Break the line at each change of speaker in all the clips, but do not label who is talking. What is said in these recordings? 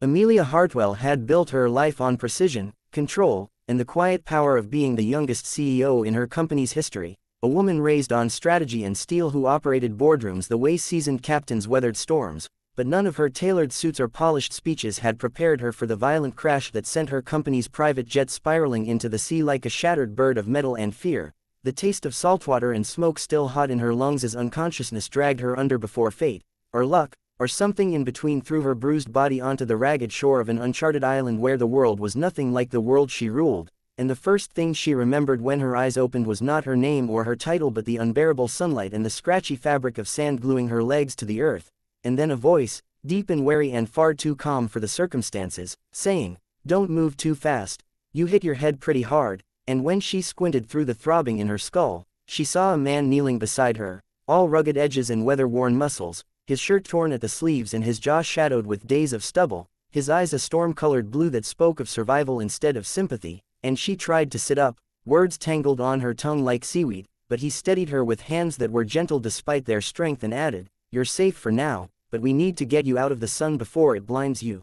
Amelia Hartwell had built her life on precision, control, and the quiet power of being the youngest CEO in her company's history, a woman raised on strategy and steel who operated boardrooms the way seasoned captains weathered storms, but none of her tailored suits or polished speeches had prepared her for the violent crash that sent her company's private jet spiraling into the sea like a shattered bird of metal and fear, the taste of saltwater and smoke still hot in her lungs as unconsciousness dragged her under before fate, or luck, or something in between threw her bruised body onto the ragged shore of an uncharted island where the world was nothing like the world she ruled, and the first thing she remembered when her eyes opened was not her name or her title but the unbearable sunlight and the scratchy fabric of sand gluing her legs to the earth, and then a voice, deep and wary and far too calm for the circumstances, saying, "Don't move too fast, you hit your head pretty hard," and when she squinted through the throbbing in her skull, she saw a man kneeling beside her, all rugged edges and weather-worn muscles, his shirt torn at the sleeves and his jaw shadowed with days of stubble, his eyes a storm-colored blue that spoke of survival instead of sympathy, and she tried to sit up, words tangled on her tongue like seaweed, but he steadied her with hands that were gentle despite their strength and added, "You're safe for now, but we need to get you out of the sun before it blinds you."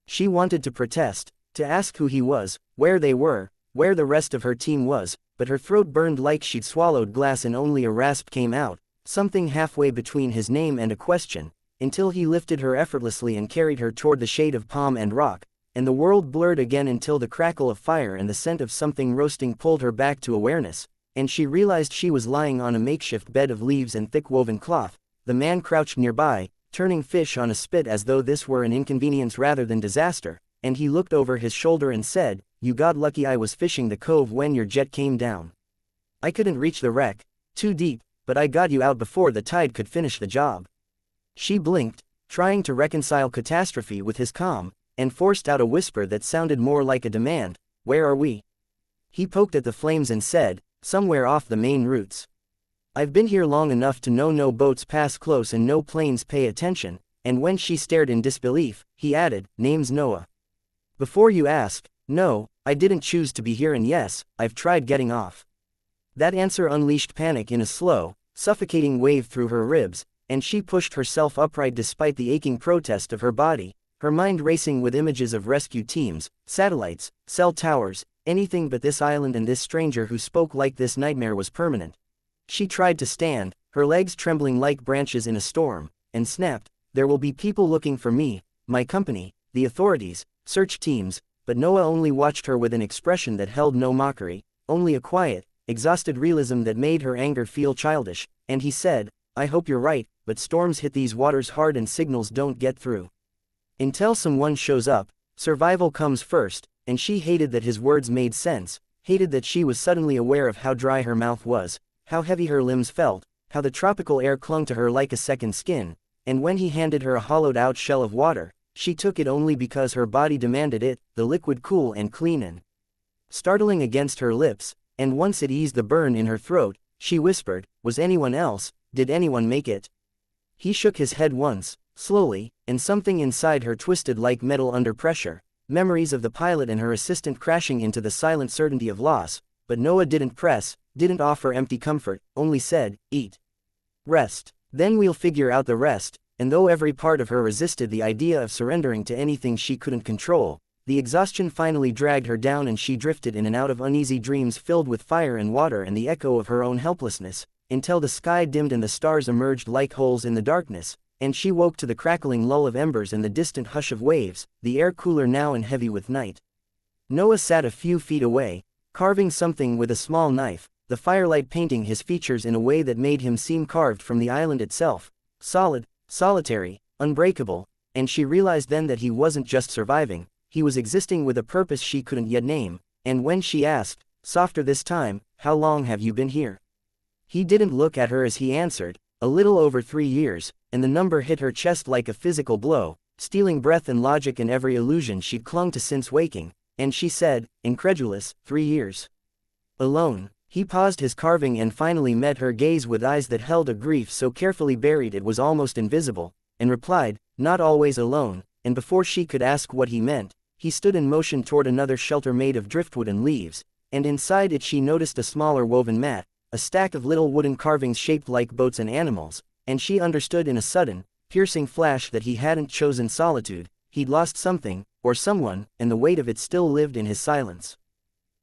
She wanted to protest, to ask who he was, where they were, where the rest of her team was, but her throat burned like she'd swallowed glass and only a rasp came out, something halfway between his name and a question, until he lifted her effortlessly and carried her toward the shade of palm and rock, and the world blurred again until the crackle of fire and the scent of something roasting pulled her back to awareness, and she realized she was lying on a makeshift bed of leaves and thick woven cloth, the man crouched nearby, turning fish on a spit as though this were an inconvenience rather than disaster, and he looked over his shoulder and said, "You got lucky I was fishing the cove when your jet came down. I couldn't reach the wreck, too deep, but I got you out before the tide could finish the job." She blinked, trying to reconcile catastrophe with his calm, and forced out a whisper that sounded more like a demand, "Where are we?" He poked at the flames and said, "Somewhere off the main routes. I've been here long enough to know no boats pass close and no planes pay attention," and when she stared in disbelief, he added, "Name's Noah. Before you ask, no, I didn't choose to be here and yes, I've tried getting off." That answer unleashed panic in a slow, suffocating wave through her ribs, and she pushed herself upright despite the aching protest of her body, her mind racing with images of rescue teams, satellites, cell towers, anything but this island and this stranger who spoke like this nightmare was permanent. She tried to stand, her legs trembling like branches in a storm, and snapped, "There will be people looking for me, my company, the authorities, search teams," but Noah only watched her with an expression that held no mockery, only a quiet, exhausted realism that made her anger feel childish, and he said, "I hope you're right, but storms hit these waters hard and signals don't get through. Until someone shows up, survival comes first," and she hated that his words made sense, hated that she was suddenly aware of how dry her mouth was, how heavy her limbs felt, how the tropical air clung to her like a second skin, and when he handed her a hollowed-out shell of water, she took it only because her body demanded it, the liquid cool and clean and startling against her lips, and once it eased the burn in her throat, she whispered, "Was anyone else, did anyone make it?" He shook his head once, slowly, and something inside her twisted like metal under pressure, memories of the pilot and her assistant crashing into the silent certainty of loss, but Noah didn't press, didn't offer empty comfort, only said, "Eat. Rest. Then we'll figure out the rest," and though every part of her resisted the idea of surrendering to anything she couldn't control, the exhaustion finally dragged her down and she drifted in and out of uneasy dreams filled with fire and water and the echo of her own helplessness, until the sky dimmed and the stars emerged like holes in the darkness, and she woke to the crackling lull of embers and the distant hush of waves, the air cooler now and heavy with night. Noah sat a few feet away, carving something with a small knife, the firelight painting his features in a way that made him seem carved from the island itself, solid, solitary, unbreakable, and she realized then that he wasn't just surviving, he was existing with a purpose she couldn't yet name, and when she asked, softer this time, "How long have you been here?" he didn't look at her as he answered, "A little over 3 years," and the number hit her chest like a physical blow, stealing breath and logic and every illusion she'd clung to since waking, and she said, incredulous, 3 years. Alone. He paused his carving and finally met her gaze with eyes that held a grief so carefully buried it was almost invisible, and replied, "Not always alone," and before she could ask what he meant, he stood in motion toward another shelter made of driftwood and leaves, and inside it she noticed a smaller woven mat, a stack of little wooden carvings shaped like boats and animals, and she understood in a sudden, piercing flash that he hadn't chosen solitude, he'd lost something, or someone, and the weight of it still lived in his silence.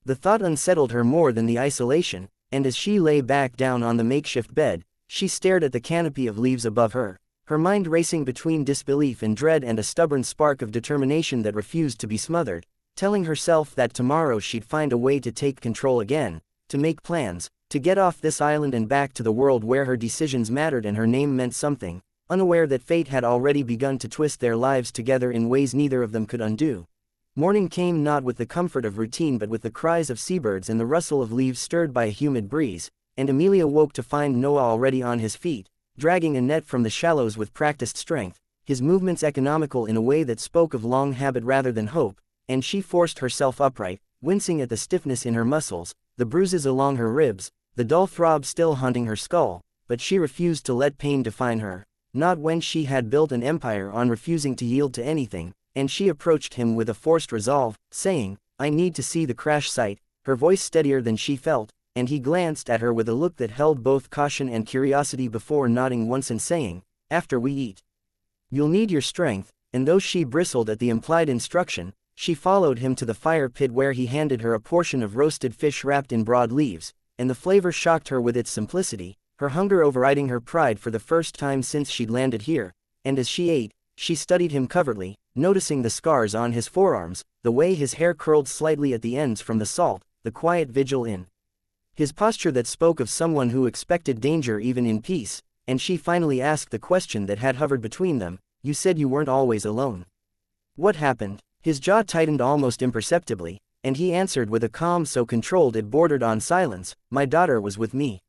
The thought unsettled her more than the isolation, and as she lay back down on the makeshift bed, she stared at the canopy of leaves above her, her mind racing between disbelief and dread and a stubborn spark of determination that refused to be smothered, telling herself that tomorrow she'd find a way to take control again, to make plans, to get off this island and back to the world where her decisions mattered and her name meant something, unaware that fate had already begun to twist their lives together in ways neither of them could undo. Morning came not with the comfort of routine but with the cries of seabirds and the rustle of leaves stirred by a humid breeze, and Amelia woke to find Noah already on his feet, dragging a net from the shallows with practiced strength, his movements economical in a way that spoke of long habit rather than hope, and she forced herself upright, wincing at the stiffness in her muscles, the bruises along her ribs, the dull throb still haunting her skull, but she refused to let pain define her, not when she had built an empire on refusing to yield to anything, and she approached him with a forced resolve, saying, "I need to see the crash site," her voice steadier than she felt, and he glanced at her with a look that held both caution and curiosity before nodding once and saying, "After we eat. You'll need your strength," and though she bristled at the implied instruction, she followed him to the fire pit where he handed her a portion of roasted fish wrapped in broad leaves, and the flavor shocked her with its simplicity, her hunger overriding her pride for the first time since she'd landed here, and as she ate, she studied him covertly, noticing the scars on his forearms, the way his hair curled slightly at the ends from the salt, the quiet vigil in his posture that spoke of someone who expected danger even in peace, and she finally asked the question that had hovered between them, "You said you weren't always alone. What happened?" His jaw tightened almost imperceptibly, and he answered with a calm so controlled it bordered on silence, "My daughter was with me.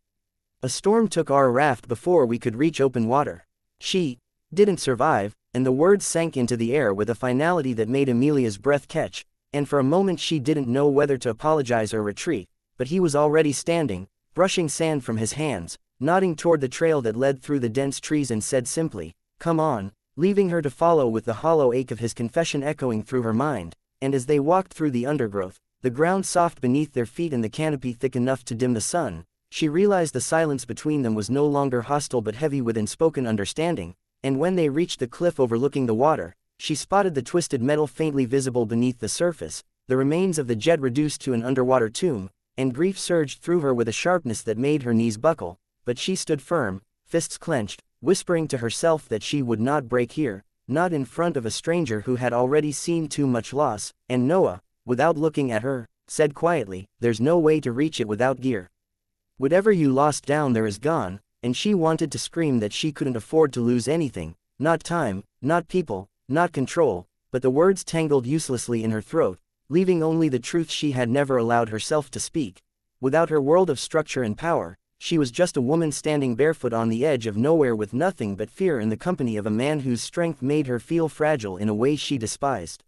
A storm took our raft before we could reach open water. She didn't survive," and the words sank into the air with a finality that made Amelia's breath catch, and for a moment she didn't know whether to apologize or retreat, but he was already standing, brushing sand from his hands, nodding toward the trail that led through the dense trees and said simply, "Come on," leaving her to follow with the hollow ache of his confession echoing through her mind, and as they walked through the undergrowth, the ground soft beneath their feet and the canopy thick enough to dim the sun, she realized the silence between them was no longer hostile but heavy with unspoken understanding, and when they reached the cliff overlooking the water, she spotted the twisted metal faintly visible beneath the surface, the remains of the jet reduced to an underwater tomb, and grief surged through her with a sharpness that made her knees buckle, but she stood firm, fists clenched, whispering to herself that she would not break here, not in front of a stranger who had already seen too much loss, and Noah, without looking at her, said quietly, "There's no way to reach it without gear. Whatever you lost down there is gone," and she wanted to scream that she couldn't afford to lose anything, not time, not people, not control, but the words tangled uselessly in her throat, leaving only the truth she had never allowed herself to speak. Without her world of structure and power, she was just a woman standing barefoot on the edge of nowhere with nothing but fear in the company of a man whose strength made her feel fragile in a way she despised.